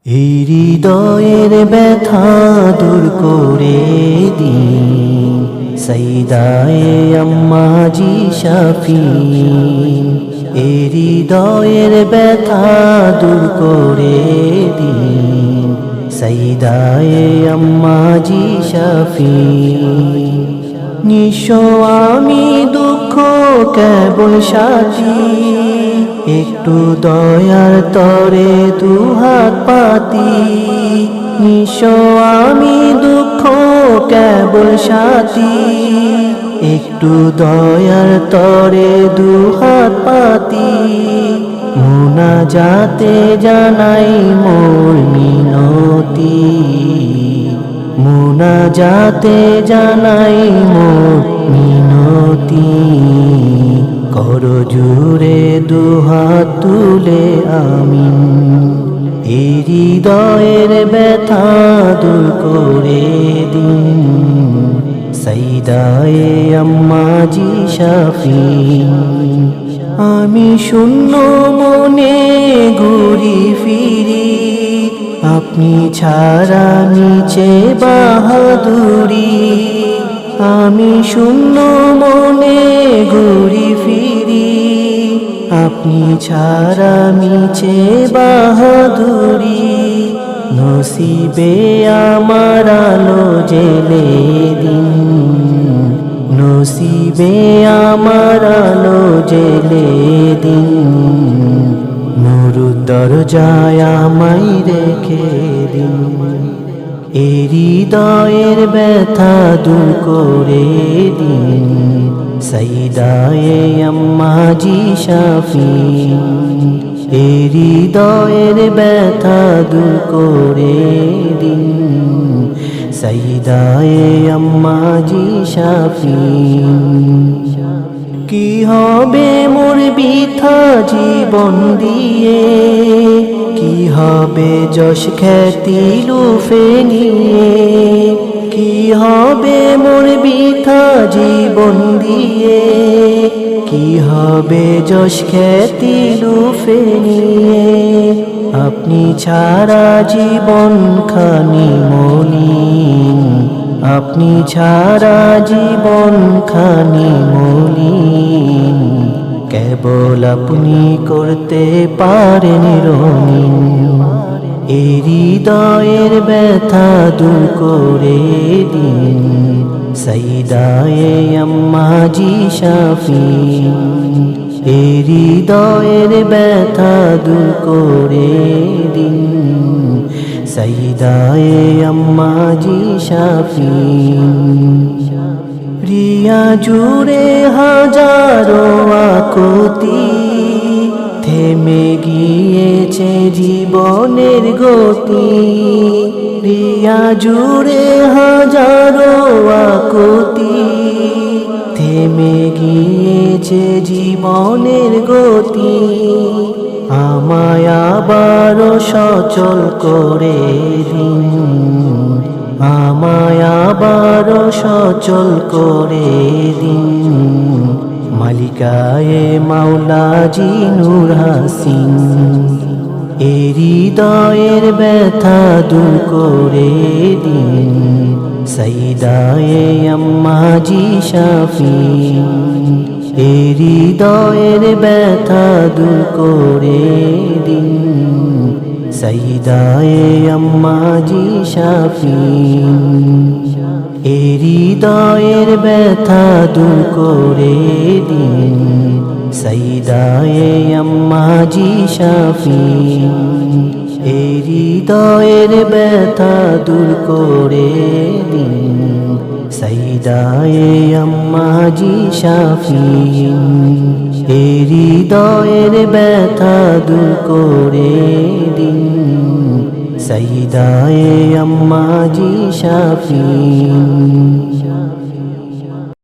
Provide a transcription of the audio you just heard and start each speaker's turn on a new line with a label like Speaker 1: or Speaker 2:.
Speaker 1: এই হৃদয়ের ব্যথা দূর করে দিন সাইদায়ে আম্মাজি শাফি। এই হৃদয়ের ব্যথা দূর করে দিন সাইদায়ে আম্মাজি শাফি। নিঃস্ব আমি দুঃখ কেবল সাথী, একটু দয়ার তরে দুহাত পাতি। নিঃস্ব আমি দুঃখ কেবল সাথী, একটু দয়ার তরে দুহাত পাতি। মুনাজাতে জানাই মোর মিনতি, মুনাজাতে জানাই মোর মিনতি। করো জুড়ে দুহাত তুলে আমিন, এই হৃদয়ের ব্যথা দূর করে দিন সাইদায়ে আম্মাজি শাফি। আমি শূন্য মনে ঘুরি ফিরি, আপনি ছাড়া নিচে বাহাদুরি। আমি শূন্য মনে ঘুরি ফিরি, আপনি ছাড়া মিছে বাহাদুরি। নসিবে আমার আলো জেলে দিন, নসিবে আমার আলো জেলে দিন। নুরুর দরজায় আমায় রেখে দিন, এই হৃদয়ের ব্যথা দূর করে দিন সাইদায়ে আম্মাজি শাফি। এই হৃদয়ের ব্যথা দূর করে দিন সাইদায়ে আম্মাজি শাফি। কি হবে মোর বৃথা জীবন দিয়ে, কি হবে যশ খ্যাতি লুফে নিয়ে। কি হবে মোর বৃথা জীবন দিয়ে, কি হবে যশ খ্যাতি লুফে নিয়ে। আপনি ছাড়া জীবন খানি মলিন, আপনি ছাড়া জীবন খানি মলিন। কেবল আপনি করতে পারেন রঙিন, এই হৃদয়ের ব্যথা দূর করে দিন সাইদায়ে আম্মাজি শাফি। এই হৃদয়ের ব্যথা দূর করে দিন সাইদায়ে আম্মাজি শাফি। প্রিয়া জুড়ে হাজারো আকুতি, থেমে গিয়েছে জীবনের গতি। প্রিয়া জুড়ে হাজারো আকুতি, থেমে গিয়েছে জীবনের গতি। আমায় আবারও সচল করে দিন, আমায় আবারও সচল করে দিন মালিকায়ে মাওলাজি নূর হাসিন। এই হৃদয়ের ব্যথা দূর করে দিন সাইদায়ে আম্মাজি শাফি। এই হৃদয়ের ব্যথা দূর করে দিন সাইদায়ে আম্মাজি শাফি। এই হৃদয়ের ব্যথা দূর করে দিন সাইদায়ে আম্মাজি শাফি। এই হৃদয়ের ব্যথা দূর করে দিন সাইদায়ে আম্মাজি শাফি। এই হৃদয়ের ব্যথা দূর করে দিন সাইদায়ে আম্মাজি শাফি।